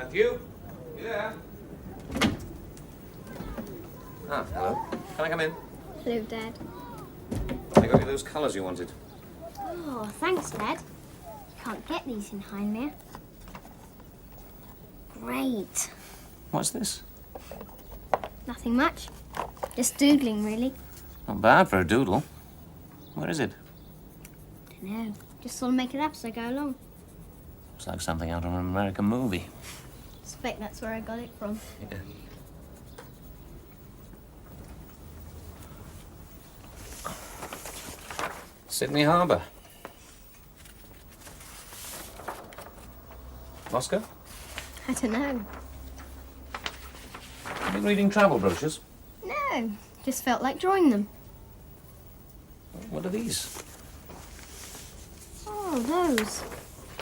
Matthew? You there? Ah, hello. Can I come in? Hello, Dad. I got you those colours you wanted. Oh, thanks, Dad. You can't get these in Hindmere. Great. What's this? Nothing much. Just doodling, really. Not bad for a doodle. Where is it? Dunno. Just sort of make it up as I go along. Looks like something out of an American movie. Suspect that's where I got it from. Yeah. Sydney Harbour. Moscow? I don't know. Have you been reading travel brochures? No. Just felt like drawing them. What are these? Oh, those.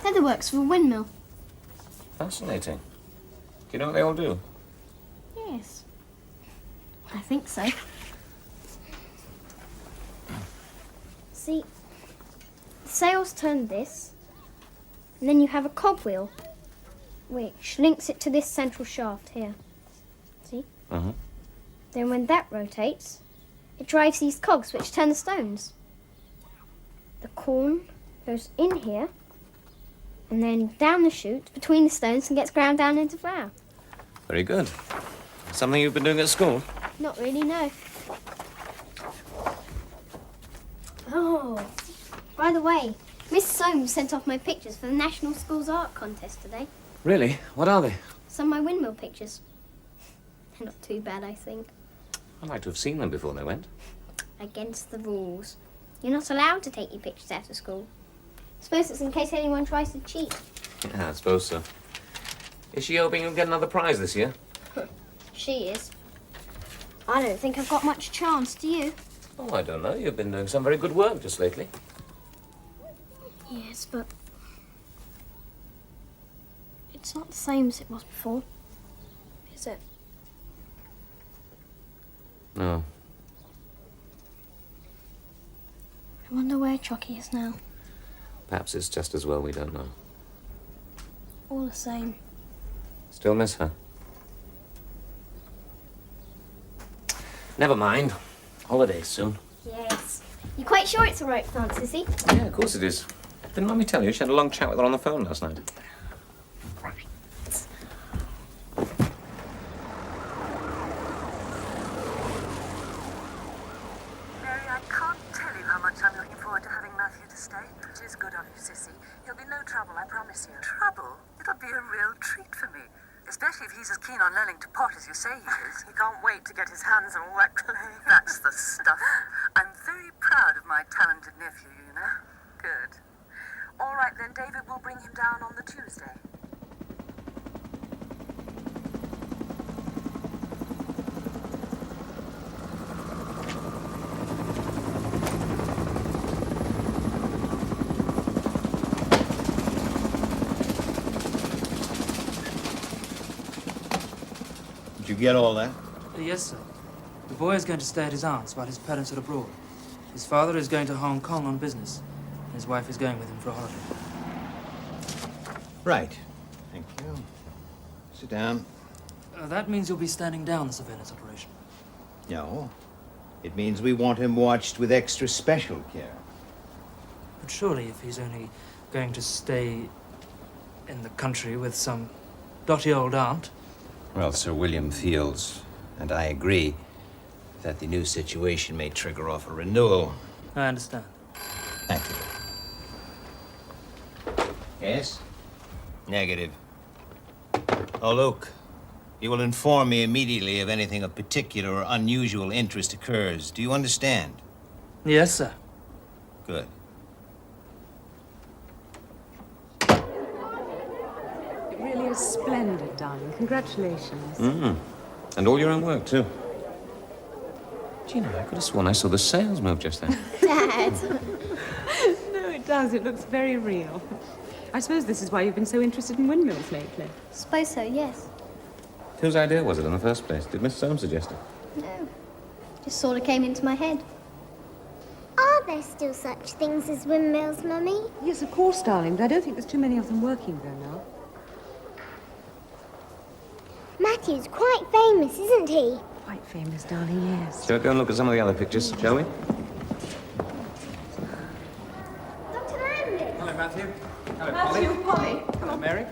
They're the works of a windmill. Fascinating. Do you know what they all do? Yes. I think so. See, the sails turn this, and then you have a cogwheel, which links it to this central shaft here. See? Mm-hmm. Then when that rotates, it drives these cogs, which turn the stones. The corn goes in here, and then down the chute, between the stones, and gets ground down into flour. Very good. Something you've been doing at school? Not really, no. Oh, by the way, Miss Soames sent off my pictures for the National Schools Art Contest today. Really? What are they? Some of my windmill pictures. They're not too bad, I think. I'd like to have seen them before they went. Against the rules. You're not allowed to take your pictures out of school. I suppose it's in case anyone tries to cheat. Yeah, I suppose so. Is she hoping you'll get another prize this year? She is. I don't think I've got much chance, do you? Oh, I don't know. You've been doing some very good work just lately. Yes, but it's not the same as it was before, is it? No. I wonder where Chocky is now. Perhaps it's just as well we don't know. All the same. Still miss her? Never mind. Holidays soon. Yes. You quite sure it's all right, Francis? Yeah, of course it is. Didn't let me tell you, she had a long chat with her on the phone last night. Mary, I can't tell you how much I'm looking forward to having Matthew to stay. It is good of you, Sissy. He'll be no trouble, I promise you. Trouble? It'll be a real treat for me. Especially if he's as keen on learning to pot as you say he is. He can't wait to get his hands on wet clay. That's the stuff. I'm very proud of my talented nephew, you know. Good. All right, then, David will bring him down on the Tuesday. Did you get all that? Yes, sir. The boy is going to stay at his aunt's while his parents are abroad. His father is going to Hong Kong on business. His wife is going with him for a holiday. Right. Thank you. Sit down. That means you'll be standing down the surveillance operation. No. It means we want him watched with extra special care. But surely if he's only going to stay in the country with some dotty old aunt... Well, Sir William feels, and I agree, that the new situation may trigger off a renewal. I understand. Thank you. Yes? Negative. Oh, look. You will inform me immediately if anything of particular or unusual interest occurs. Do you understand? Yes, sir. Good. It really is splendid, darling. Congratulations. And all your own work, too. Gina, I could have sworn I saw the sails move just then. Dad. No, it does. It looks very real. I suppose this is why you've been so interested in windmills lately. Suppose so, yes. Whose idea was it in the first place? Did Miss Soames suggest it? No. Just sort of came into my head. Are there still such things as windmills, Mummy? Yes, of course, darling, but I don't think there's too many of them working there now. Matthew's quite famous, isn't he? Quite famous, darling, yes. Shall we go and look at some of the other pictures, shall we? Dr. Landis! Hello, Matthew. Hello, Matthew, Polly. Hello, Mary.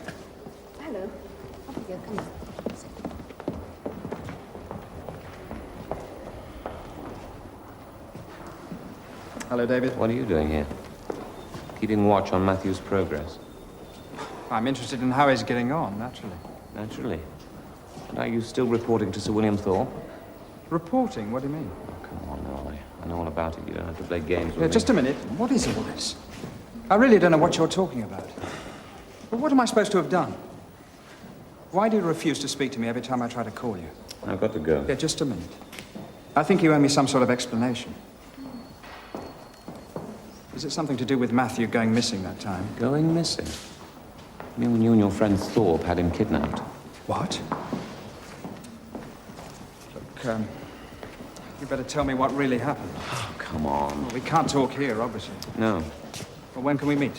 Hello. Off you go, come here. Hello, David. What are you doing here? Keeping watch on Matthew's progress. I'm interested in how he's getting on, naturally. Naturally. And are you still reporting to Sir William Thorpe? Reporting? What do you mean? Oh, come on, now. I know all about it. You don't have to play games with Yeah, me. just a minute. What is all this? I really don't know what you're talking about. But what am I supposed to have done? Why do you refuse to speak to me every time I try to call you? I've got to go. Yeah, just a minute. I think you owe me some sort of explanation. Is it something to do with Matthew going missing that time? Going missing? You mean when you and your friend Thorpe had him kidnapped? What? Look, you better tell me what really happened. Oh, come on. Well, we can't talk here, obviously. No. Well, when can we meet?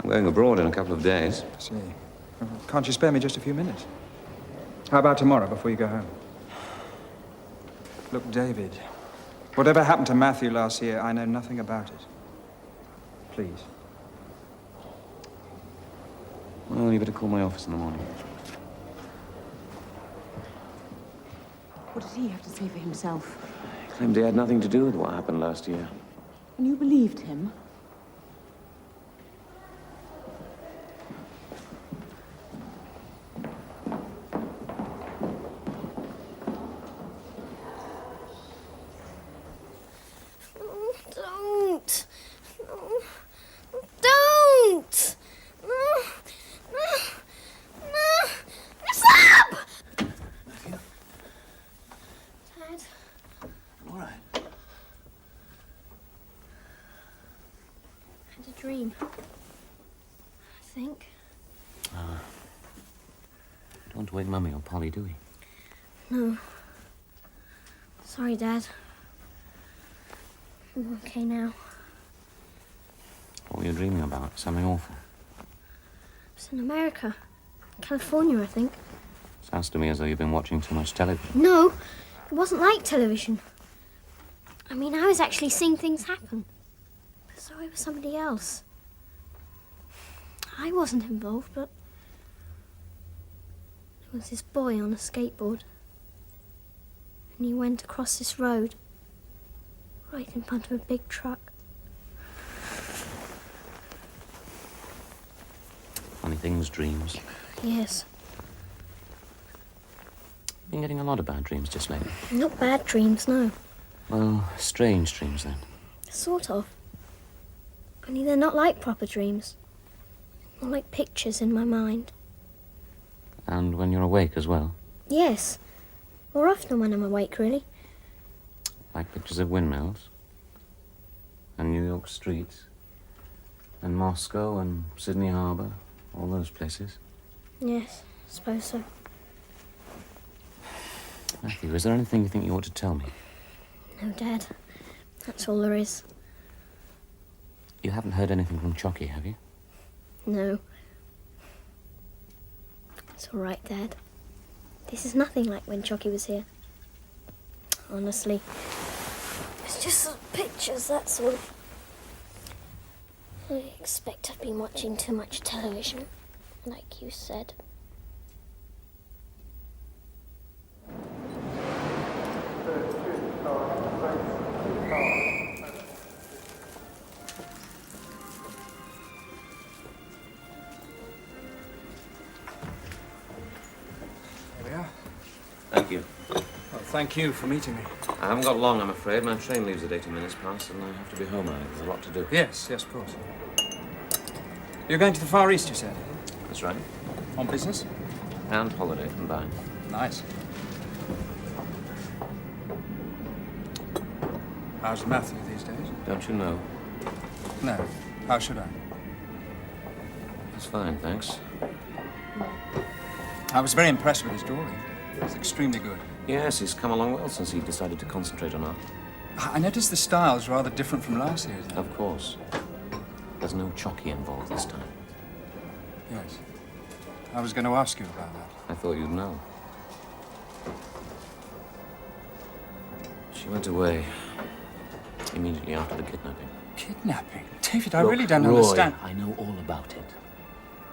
I'm going abroad in a couple of days. I see. Well, can't you spare me just a few minutes? How about tomorrow before you go home? Look, David, whatever happened to Matthew last year, I know nothing about it. Please. Well, you better call my office in the morning. What did he have to say for himself? He claimed he had nothing to do with what happened last year. And you believed him? Don't! No. Don't! No! No! No! Stop! Dad, All right. I had a dream. I think. Don't want to wake Mummy or Polly, do we? No. Sorry, Dad. I'm okay now. What were you dreaming about? Something awful. It's in America. California, I think. Sounds to me as though you've been watching too much television. No, it wasn't like television. I mean, I was actually seeing things happen. So it was somebody else. I wasn't involved, but there was this boy on a skateboard. And he went across this road, right in front of a big truck. Funny things, dreams. Yes, Been getting a lot of bad dreams just lately. not bad dreams, no. Well, strange dreams then. Sort of. Only they're not like proper dreams. More like pictures in my mind. And when you're awake as well. Yes. More often when I'm awake, really. Like pictures of windmills. And New York streets. And Moscow and Sydney Harbour. All those places. Yes, I suppose so. Matthew, is there anything you think you ought to tell me? No, Dad. That's all there is. You haven't heard anything from Chocky, have you? No. It's all right, Dad. This is nothing like when Chocky was here. Honestly. It's just some pictures, that's all. I expect I've been watching too much television, like you said. Here we are. Thank you. Well, thank you for meeting me. I haven't got long, I'm afraid. My train leaves at 80 minutes past, and I have to be home early. There's a lot to do. Yes, of course. You're going to the Far East, you said? That's right. On business? And holiday combined. Nice. How's Matthew these days? Don't you know? No. How should I? He's fine, thanks. I was very impressed with his drawing. It's extremely good. Yes, he's come along well since he decided to concentrate on art. I noticed the style's rather different from last year's. Of course. There's no Chocky involved this time. Yes. I was going to ask you about that. I thought you'd know. She went away immediately after the kidnapping. Kidnapping? David, I Look, really don't Roy, understand. I know all about it.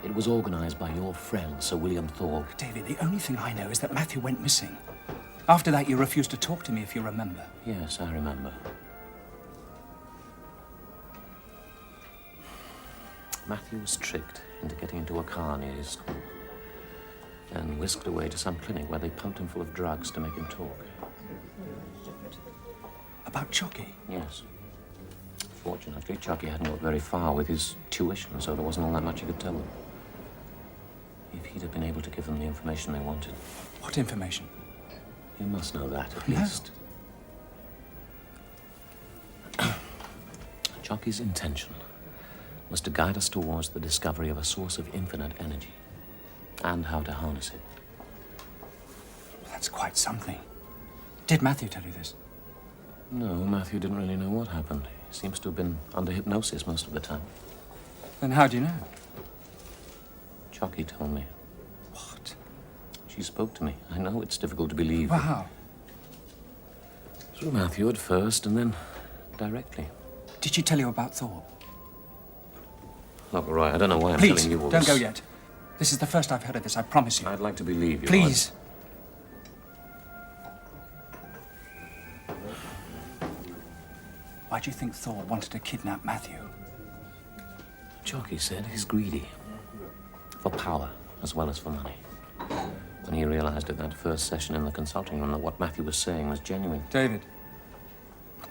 It was organized by your friend, Sir William Thorpe. David, the only thing I know is that Matthew went missing. After that, you refused to talk to me, if you remember. Yes, I remember. Matthew was tricked into getting into a car near his school, then whisked away to some clinic where they pumped him full of drugs to make him talk. About Chocky? Yes. Fortunately, Chocky hadn't got very far with his tuition, so there wasn't all that much he could tell them. If he'd have been able to give them the information they wanted. What information? You must know that, at No. least. Chocky's intention was to guide us towards the discovery of a source of infinite energy and how to harness it. Well, that's quite something. Did Matthew tell you this? No, Matthew didn't really know what happened. He seems to have been under hypnosis most of the time. Then how do you know? Chocky told me. What? She spoke to me. I know it's difficult to believe. Well, how? Through Matthew at first, and then directly. Did she tell you about Thorpe? Look, Roy, I don't know why I'm Please, telling you all don't this. go yet. This is the first I've heard of this, I promise you. I'd like to believe you. Please. Why do you think Thorpe wanted to kidnap Matthew? Chocky said he's greedy. For power, as well as for money. When he realized at that first session in the consulting room that what Matthew was saying was genuine. David,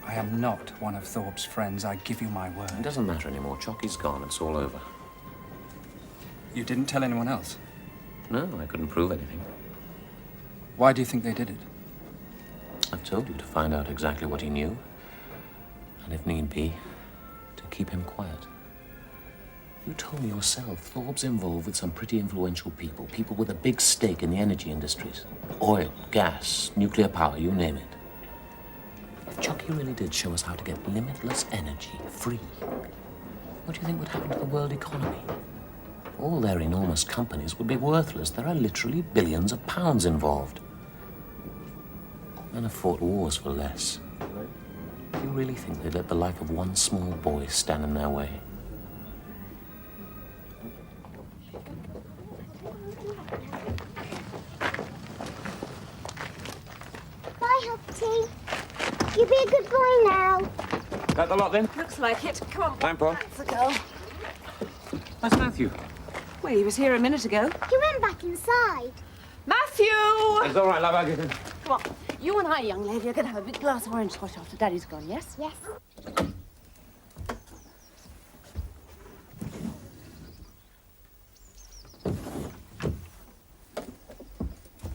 I am not one of Thorpe's friends. I give you my It word. doesn't matter anymore. Chocky's gone. It's all over. You didn't tell anyone else? No, I couldn't prove anything. Why do you think they did it? I've told you to find out exactly what he knew. And if need be, to keep him quiet. You told me yourself, Thorpe's involved with some pretty influential people. People with a big stake in the energy industries. Oil, gas, nuclear power, you name it. If Chocky really did show us how to get limitless energy, free, what do you think would happen to the world economy? All their enormous companies would be worthless. There are literally billions of pounds involved. Men have fought wars for less. Do you really think they'd let the life of one small boy stand in their way? Bye, Humpty. You be a good boy now. That the lot then? Looks like it. Come on. Time, Paul. That's the girl. That's Matthew. Well, he was here a minute ago. He went back inside. Matthew! It's all right, love. I'll get in. Come on. You and I, young lady, are going to have a big glass of orange squash after Daddy's gone, yes? Yes.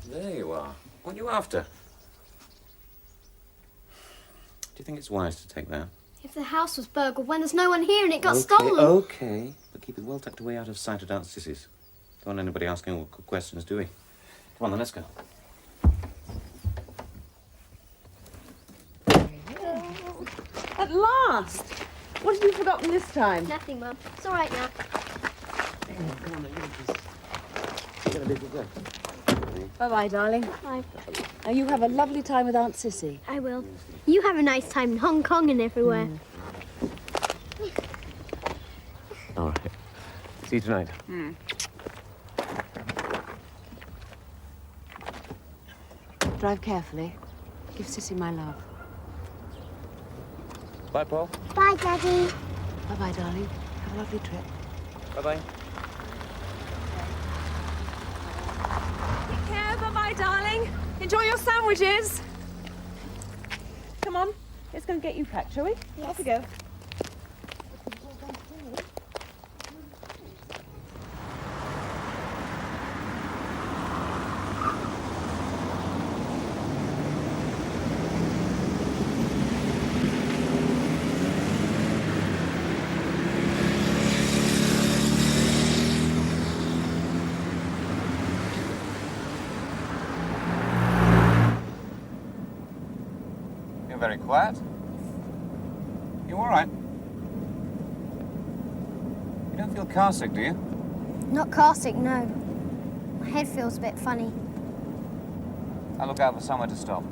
There you are. What are you after? Do you think it's wise to take that? If the house was burgled when there's no one here and it got stolen. Okay. But keep it well tucked away out of sight of Aunt Sissy's. Don't want anybody asking awkward questions, do we? Come on then, let's go. At last! What have you forgotten this time? Nothing, Mum. It's all right now. Bye-bye, darling. Bye. Now, you have a lovely time with Aunt Sissy. I will. You have a nice time in Hong Kong and everywhere. All right. See you tonight. Drive carefully. Give Sissy my love. Bye, Paul. Bye, Daddy. Bye-bye, darling. Have a lovely trip. Bye-bye. Take care. Bye-bye, darling. Enjoy your sandwiches. Come on. Let's go and get you packed, shall we? Yes. Off we go. You're very quiet. You all right? You don't feel car sick, do you? Not car sick, no. My head feels a bit funny. I'll look out for somewhere to stop.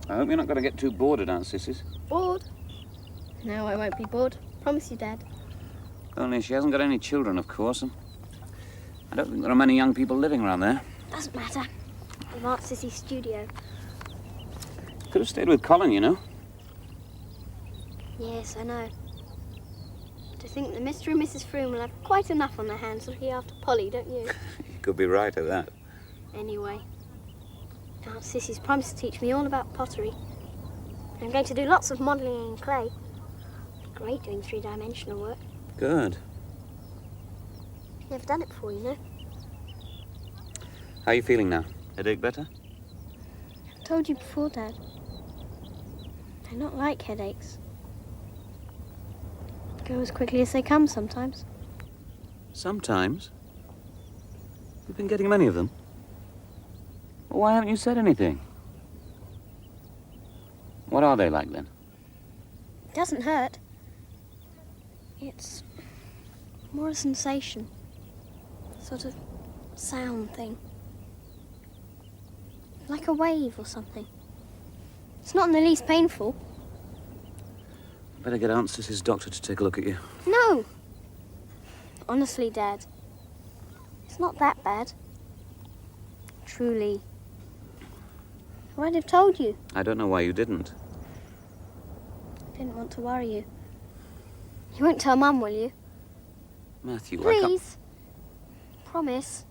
I hope you're not going to get too bored at Aunt Sissy's. Bored? No, I won't be bored. Promise you, Dad. Only she hasn't got any children, of course, and I don't think there are many young people living around there. Doesn't matter. I'm Aunt Sissy's studio. Could have stayed with Colin, you know. Yes, I know. To think that Mr. and Mrs. Froome will have quite enough on their hands looking after Polly, don't you? You could be right at that. Anyway, Aunt Sissy's promised to teach me all about pottery. I'm going to do lots of modelling in clay. Great doing three-dimensional work. Good. Never done it before, you know. How are you feeling now? Headache better? I've told you before, Dad. They're not like headaches. They go as quickly as they come sometimes. Sometimes. You've been getting many of them. Well, why haven't you said anything? What are they like, then? It doesn't hurt. It's more a sensation. Sort of sound thing. Like a wave or something. It's not in the least painful. Better get Aunt Sissy's doctor to take a look at you. No! Honestly, Dad. It's not that bad. Truly. I might have told you. I don't know why you didn't. I didn't want to worry you. You won't tell Mum, will you? Matthew, I can't... Please. Promise.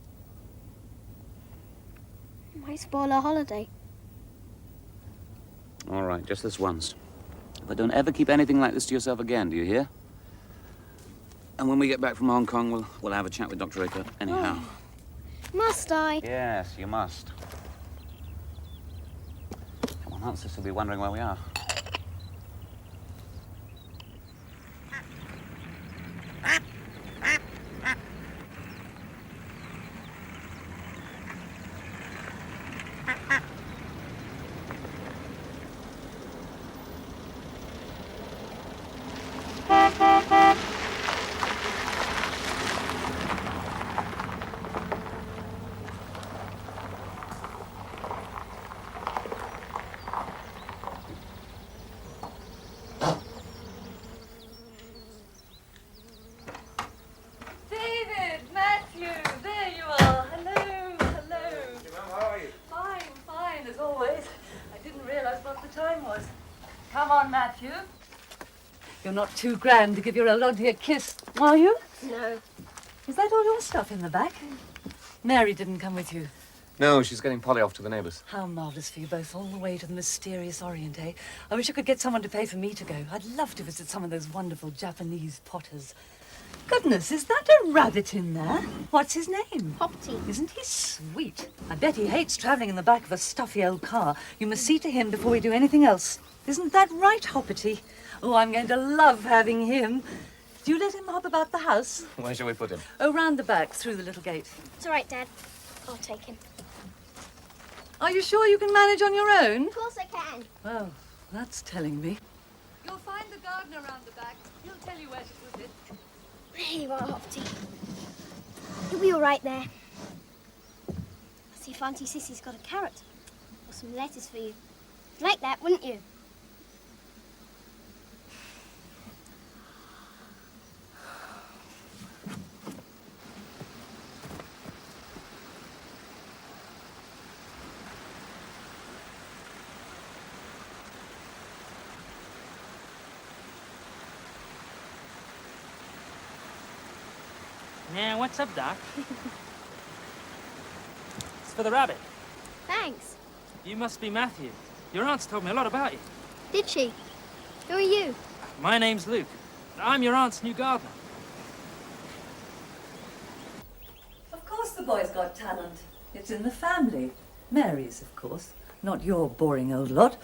It might spoil our holiday. All right, just this once. But don't ever keep anything like this to yourself again, do you hear? And when we get back from Hong Kong, we'll have a chat with Dr. Aker anyhow. Oh. Must I? Yes, you must. Come on, Aunt Sis will be wondering where we are. David, Matthew, there you are. Hello, hello. How are you? Fine, fine, as always. I didn't realize what the time was. Come on, Matthew. You're not too grand to give your old auntie a kiss, are you? No. Is that all your stuff in the back? Mary didn't come with you. No, she's getting Polly off to the neighbours. How marvellous for you both, all the way to the mysterious Orient, eh? I wish I could get someone to pay for me to go. I'd love to visit some of those wonderful Japanese potters. Goodness, is that a rabbit in there? What's his name? Poppy. Isn't he sweet? I bet he hates travelling in the back of a stuffy old car. You must see to him before we do anything else. Isn't that right, Hoppity? Oh, I'm going to love having him. Do you let him hop about the house? Where shall we put him? Oh, round the back, through the little gate. It's all right, Dad. I'll take him. Are you sure you can manage on your own? Of course I can. Oh, that's telling me. You'll find the gardener round the back. He'll tell you where to put it. There you are, Hoppity. You'll be all right there. I'll see if Auntie Sissy's got a carrot or some lettuce for you. You'd like that, wouldn't you? Yeah, what's up, Doc? It's for the rabbit. Thanks. You must be Matthew. Your aunt's told me a lot about you. Did she? Who are you? My name's Luke. I'm your aunt's new gardener. Of course the boy's got talent. It's in the family. Mary's, of course. Not your boring old lot.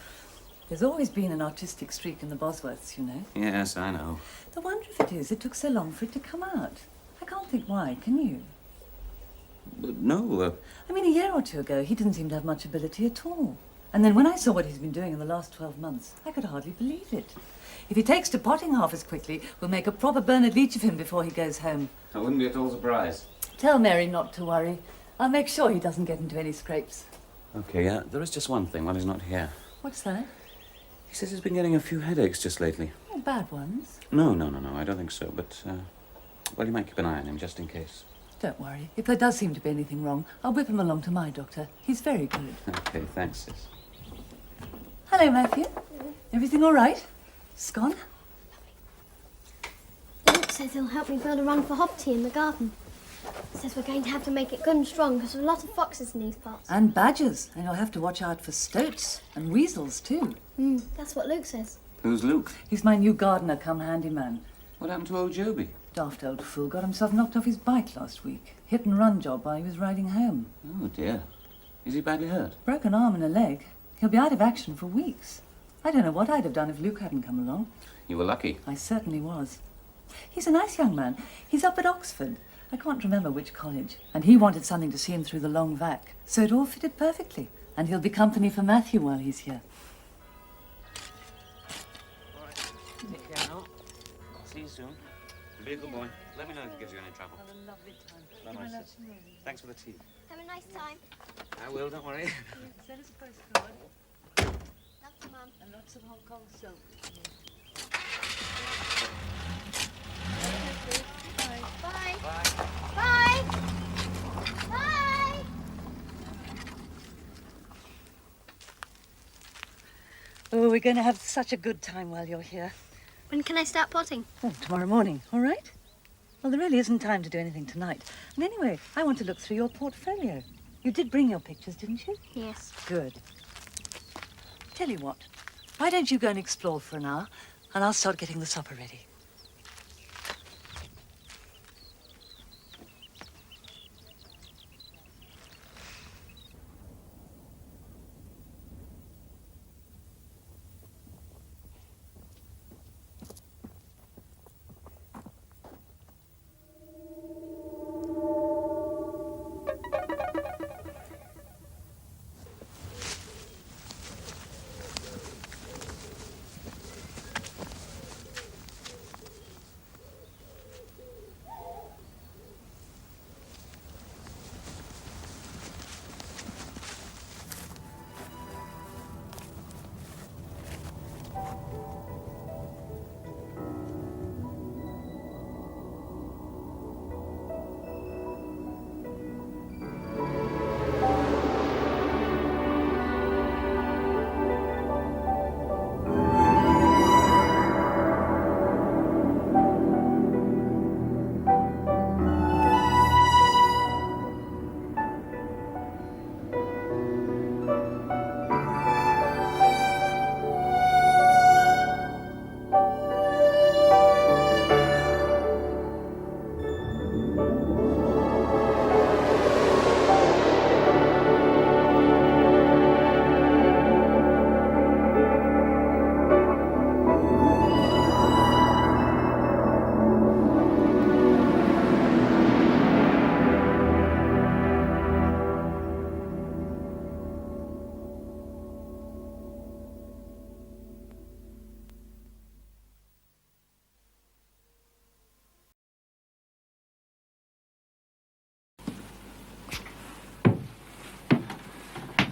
There's always been an artistic streak in the Bosworths, you know. Yes, I know. The wonder of it is it took so long for it to come out. I can't think why, can you? But no, I mean, a year or two ago, he didn't seem to have much ability at all. And then when I saw what he's been doing in the last 12 months, I could hardly believe it. If he takes to potting half as quickly, we'll make a proper Bernard Leach of him before he goes home. I wouldn't be at all surprised. Tell Mary not to worry. I'll make sure he doesn't get into any scrapes. Okay, there is just one thing while he's not here. What's that? He says he's been getting a few headaches just lately. Oh, bad ones. No, I don't think so, but, well, you might keep an eye on him just in case. Don't worry. If there does seem to be anything wrong, I'll whip him along to my doctor. He's very good. Okay, thanks, sis. Hello, Matthew. Everything all right? Scone? Luke says he'll help me build a run for Hopty in the garden. Says we're going to have to make it good and strong because there's a lot of foxes in these parts. And badgers. And you'll have to watch out for stoats and weasels, too. That's what Luke says. Who's Luke? He's my new gardener come handyman. What happened to old Joby? Daft old fool got himself knocked off his bike last week. Hit and run job while he was riding home. Oh, dear. Is he badly hurt? Broken arm and a leg. He'll be out of action for weeks. I don't know what I'd have done if Luke hadn't come along. You were lucky. I certainly was. He's a nice young man. He's up at Oxford. I can't remember which college. And he wanted something to see him through the long vac. So it all fitted perfectly. And he'll be company for Matthew while he's here. All right. Take care now. See you soon. Be a good boy. Let me know if it gives you any trouble. Have a lovely time. Bye-bye, sis. Thanks for the tea. Have a nice time. I will, don't worry. Send us a postcard. Love you, Mum. And lots of Hong Kong silk. Bye. Bye. Bye. Bye. Oh, we're going to have such a good time while you're here. When can I start potting? Oh, tomorrow morning, all right? Well, there really isn't time to do anything tonight. And anyway, I want to look through your portfolio. You did bring your pictures, didn't you? Yes. Good. Tell you what, why don't you go and explore for an hour, and I'll start getting the supper ready.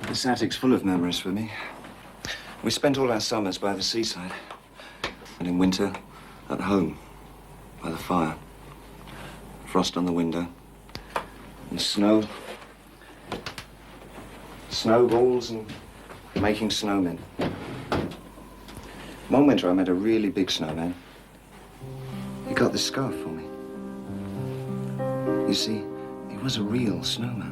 This attic's full of memories for me. We spent all our summers by the seaside. And in winter, at home, by the fire. Frost on the window. And snow. Snowballs and making snowmen. One winter I made a really big snowman. He got this scarf for me. You see, he was a real snowman.